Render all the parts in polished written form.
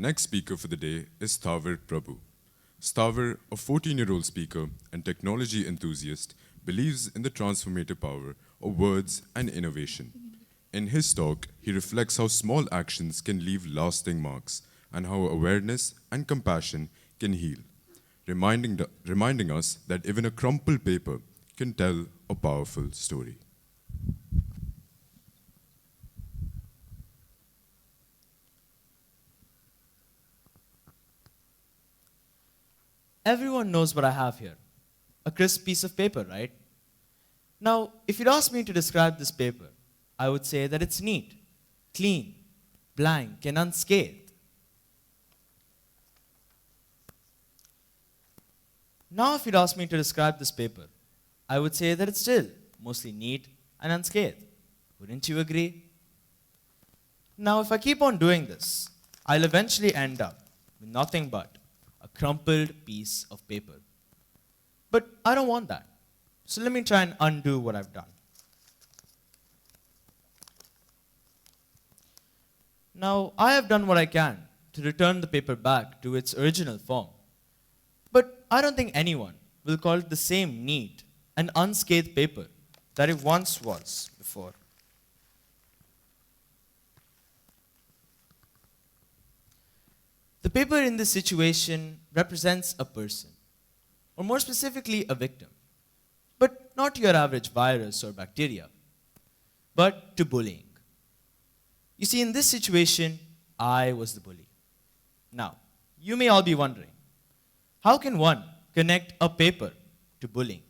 Next speaker for the day is STHAVIR PRABHU. STHAVIR, a 14-year-old speaker and technology enthusiast, believes in the transformative power of words and innovation. In his talk, he reflects how small actions can leave lasting marks and how awareness and compassion can heal, reminding us that even a crumpled paper can tell a powerful story. Everyone knows what I have here. A crisp piece of paper, right? Now, if you'd ask me to describe this paper, I would say that it's neat, clean, blank, and unscathed. Now, if you'd ask me to describe this paper, I would say that it's still mostly neat and unscathed. Wouldn't you agree? Now, if I keep on doing this, I'll eventually end up with nothing but a crumpled piece of paper. But I don't want that. So let me try and undo what I've done. Now, I have done what I can to return the paper back to its original form. But I don't think anyone will call it the same neat and unscathed paper that it once was before. The paper in this situation represents a person, or more specifically, a victim. But not to your average virus or bacteria, but to bullying. You see, in this situation, I was the bully. Now, you may all be wondering, how can one connect a paper to bullying?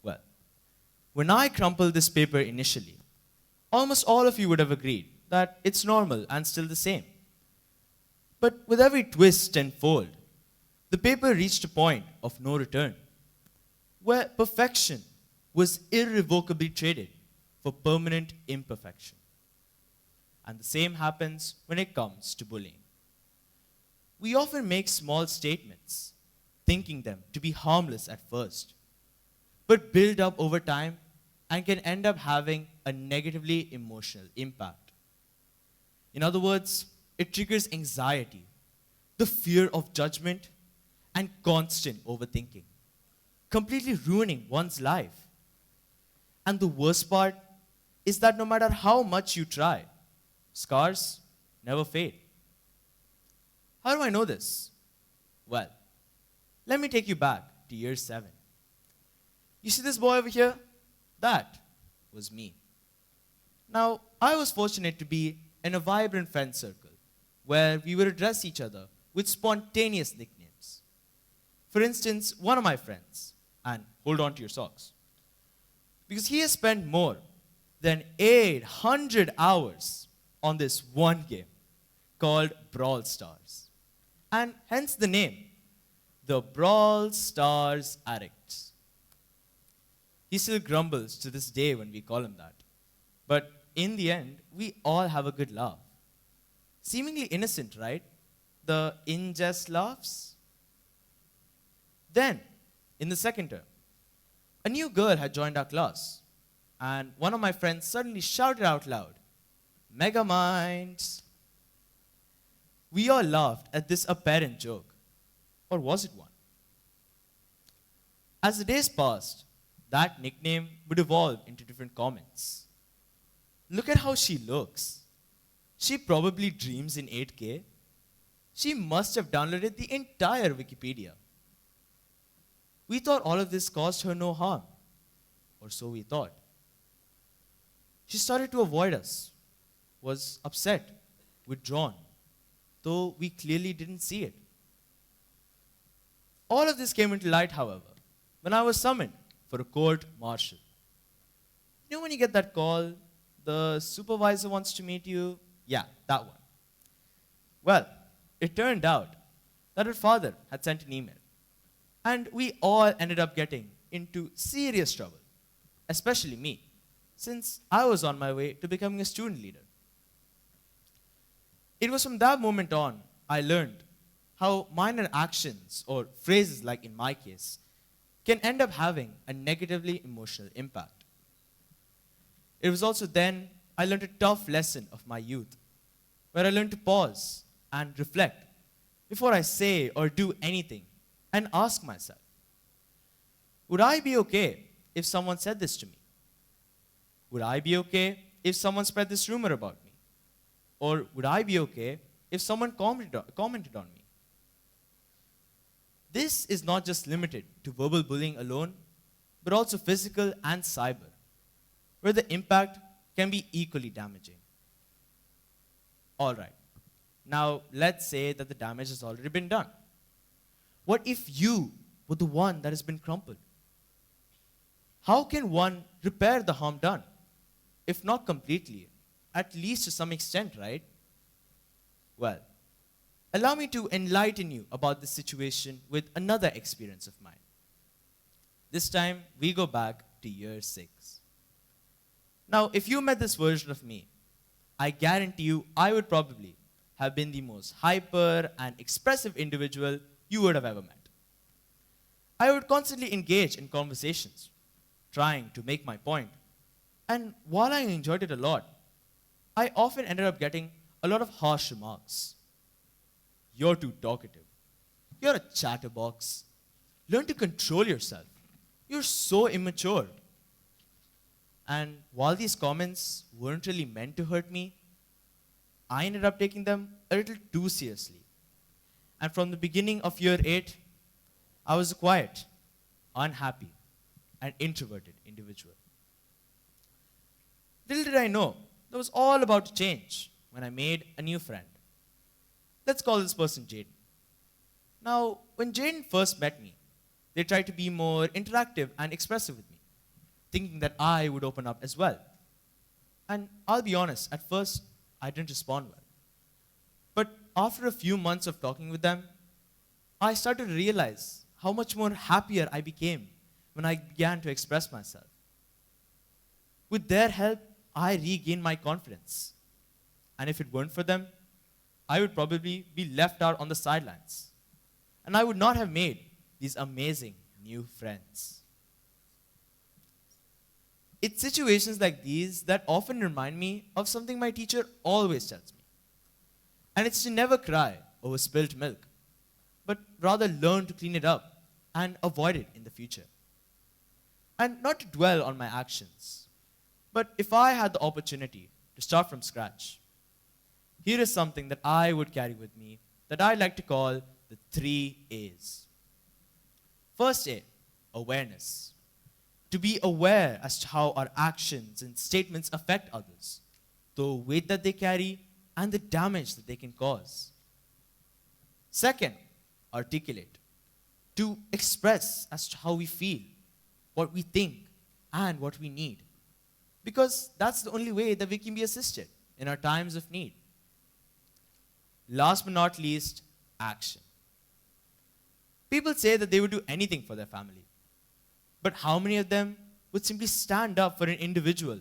Well, when I crumpled this paper initially, almost all of you would have agreed that it's normal and still the same. But with every twist and fold, the paper reached a point of no return, where perfection was irrevocably traded for permanent imperfection. And the same happens when it comes to bullying. We often make small statements, thinking them to be harmless at first, but build up over time and can end up having a negatively emotional impact. In other words, it triggers anxiety, the fear of judgment, and constant overthinking, completely ruining one's life. And the worst part is that no matter how much you try, scars never fade. How do I know this? Well, let me take you back to year 7. You see this boy over here? That was me. Now, I was fortunate to be in a vibrant friend circle where we would address each other with spontaneous nicknames. For instance, one of my friends, and hold on to your socks, because he has spent more than 800 hours on this one game called Brawl Stars. And hence the name, the Brawl Stars Addict. He still grumbles to this day when we call him that. But in the end, we all have a good laugh. Seemingly innocent, right? The in-jest laughs. Then, in the second term, a new girl had joined our class, and one of my friends suddenly shouted out loud, "Mega Minds!" We all laughed at this apparent joke. Or was it one? As the days passed, that nickname would evolve into different comments. Look at how she looks. She probably dreams in 8K. She must have downloaded the entire Wikipedia. We thought all of this caused her no harm, or so we thought. She started to avoid us, was upset, withdrawn, though we clearly didn't see it. All of this came into light, however, when I was summoned for a court martial. You know when you get that call, the supervisor wants to meet you? Yeah, that one. Well, it turned out that her father had sent an email, and we all ended up getting into serious trouble, especially me, since I was on my way to becoming a student leader. It was from that moment on I learned how minor actions, or phrases like in my case, can end up having a negatively emotional impact. It was also then I learned a tough lesson of my youth, where I learned to pause and reflect before I say or do anything and ask myself, would I be okay if someone said this to me? Would I be okay if someone spread this rumor about me? Or would I be okay if someone commented on me? This is not just limited to verbal bullying alone, but also physical and cyber, where the impact can be equally damaging. All right, now let's say that the damage has already been done. What if you were the one that has been crumpled? How can one repair the harm done? If not completely, at least to some extent, right? Well, allow me to enlighten you about this situation with another experience of mine. This time, we go back to year 6. Now, if you met this version of me, I guarantee you I would probably have been the most hyper and expressive individual you would have ever met. I would constantly engage in conversations, trying to make my point. And while I enjoyed it a lot, I often ended up getting a lot of harsh remarks. You're too talkative. You're a chatterbox. Learn to control yourself. You're so immature. And while these comments weren't really meant to hurt me, I ended up taking them a little too seriously. And from the beginning of year 8, I was a quiet, unhappy, and introverted individual. Little did I know, that was all about to change when I made a new friend. Let's call this person Jaden. Now, when Jaden first met me, they tried to be more interactive and expressive with me, thinking that I would open up as well. And I'll be honest, at first, I didn't respond well. But after a few months of talking with them, I started to realize how much more happier I became when I began to express myself. With their help, I regained my confidence. And if it weren't for them, I would probably be left out on the sidelines. And I would not have made these amazing new friends. It's situations like these that often remind me of something my teacher always tells me. And it's to never cry over spilled milk, but rather learn to clean it up and avoid it in the future. And not to dwell on my actions, but if I had the opportunity to start from scratch, here is something that I would carry with me that I like to call the 3 A's. First A, awareness. To be aware as to how our actions and statements affect others, the weight that they carry, and the damage that they can cause. Second, articulate. To express as to how we feel, what we think, and what we need. Because that's the only way that we can be assisted in our times of need. Last but not least, action. People say that they would do anything for their family. But how many of them would simply stand up for an individual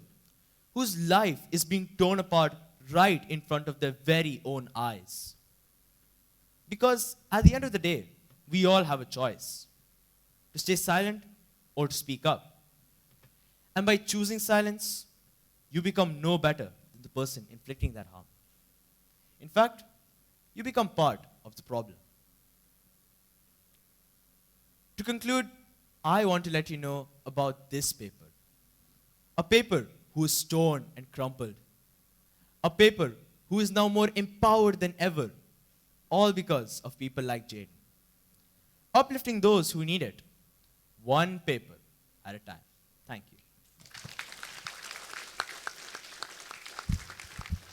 whose life is being torn apart right in front of their very own eyes? Because at the end of the day, we all have a choice to stay silent or to speak up. And by choosing silence, you become no better than the person inflicting that harm. In fact, you become part of the problem. To conclude, I want to let you know about this paper. A paper who is torn and crumpled. A paper who is now more empowered than ever, all because of people like Jaden. Uplifting those who need it, one paper at a time. Thank you.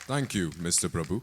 Thank you, Mr. Prabhu.